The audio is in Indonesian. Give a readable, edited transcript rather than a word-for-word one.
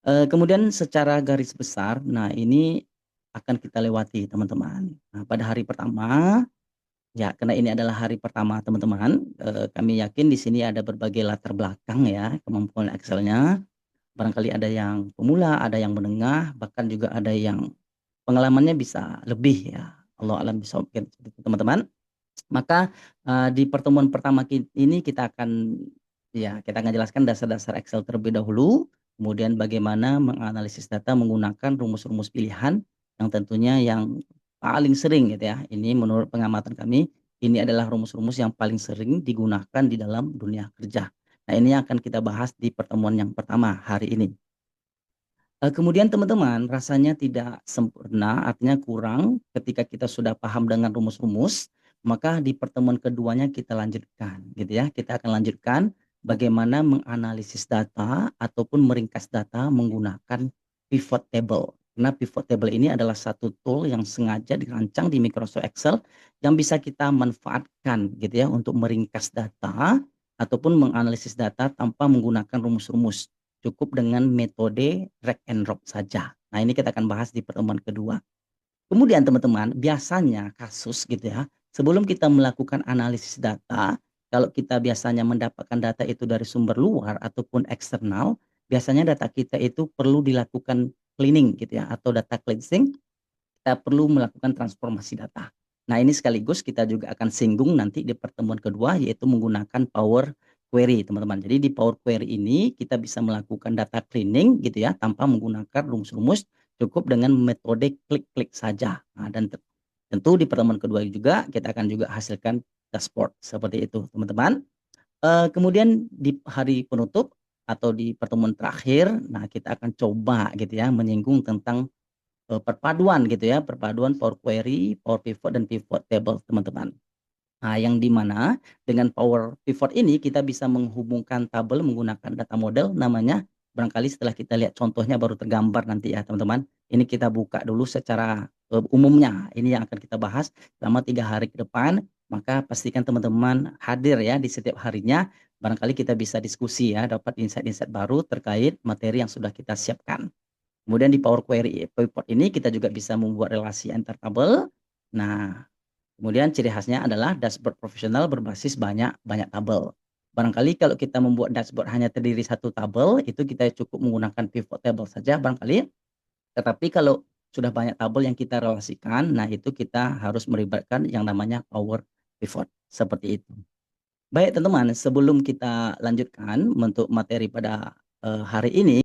Kemudian secara garis besar, nah ini akan kita lewati teman-teman. Nah pada hari pertama, ya karena ini adalah hari pertama teman-teman, kami yakin di sini ada berbagai latar belakang ya, kemampuan Excel-nya. Barangkali ada yang pemula, ada yang menengah, bahkan juga ada yang pengalamannya bisa lebih ya, Allah alam bisawab gitu teman-teman. Maka, di pertemuan pertama ini kita akan kita akan jelaskan dasar-dasar Excel terlebih dahulu, kemudian bagaimana menganalisis data menggunakan rumus-rumus pilihan yang tentunya yang paling sering gitu ya, ini menurut pengamatan kami, ini adalah rumus-rumus yang paling sering digunakan di dalam dunia kerja. Nah, ini akan kita bahas di pertemuan yang pertama hari ini. Kemudian teman-teman, rasanya tidak sempurna, artinya kurang ketika kita sudah paham dengan rumus-rumus, maka di pertemuan keduanya kita lanjutkan, gitu ya. Kita akan lanjutkan bagaimana menganalisis data ataupun meringkas data menggunakan pivot table. Karena pivot table ini adalah satu tool yang sengaja dirancang di Microsoft Excel yang bisa kita manfaatkan gitu ya untuk meringkas data ataupun menganalisis data tanpa menggunakan rumus-rumus. Cukup dengan metode drag and drop saja. Nah, ini kita akan bahas di pertemuan kedua. Kemudian teman-teman, biasanya kasus gitu ya, sebelum kita melakukan analisis data, kalau kita biasanya mendapatkan data itu dari sumber luar ataupun eksternal, biasanya data kita itu perlu dilakukan cleaning gitu ya, atau data cleansing, kita perlu melakukan transformasi data. Nah, ini sekaligus kita juga akan singgung nanti di pertemuan kedua, yaitu menggunakan Power Query, teman-teman. Jadi di Power Query ini kita bisa melakukan data cleaning gitu ya, tanpa menggunakan rumus-rumus, cukup dengan metode klik-klik saja. Nah, dan tentu di pertemuan kedua juga kita akan juga hasilkan dashboard seperti itu, teman-teman. Kemudian di hari penutup atau di pertemuan terakhir, nah kita akan coba gitu ya menyinggung tentang perpaduan gitu ya, perpaduan Power Query, Power Pivot, dan Pivot Table teman-teman. Nah, yang di mana dengan Power Pivot ini kita bisa menghubungkan tabel menggunakan data model namanya, barangkali setelah kita lihat contohnya baru tergambar nanti ya teman-teman. Ini kita buka dulu secara umumnya, ini yang akan kita bahas selama 3 hari ke depan, maka pastikan teman-teman hadir ya di setiap harinya, barangkali kita bisa diskusi ya, dapat insight-insight baru terkait materi yang sudah kita siapkan. Kemudian di Power Query Pivot ini kita juga bisa membuat relasi antar tabel. Nah, kemudian ciri khasnya adalah dashboard profesional berbasis banyak tabel. Barangkali kalau kita membuat dashboard hanya terdiri satu tabel, itu kita cukup menggunakan pivot table saja barangkali. Tetapi kalau sudah banyak tabel yang kita relasikan, nah itu kita harus melibatkan yang namanya Power Pivot. Seperti itu. Baik teman-teman, sebelum kita lanjutkan untuk materi pada hari ini,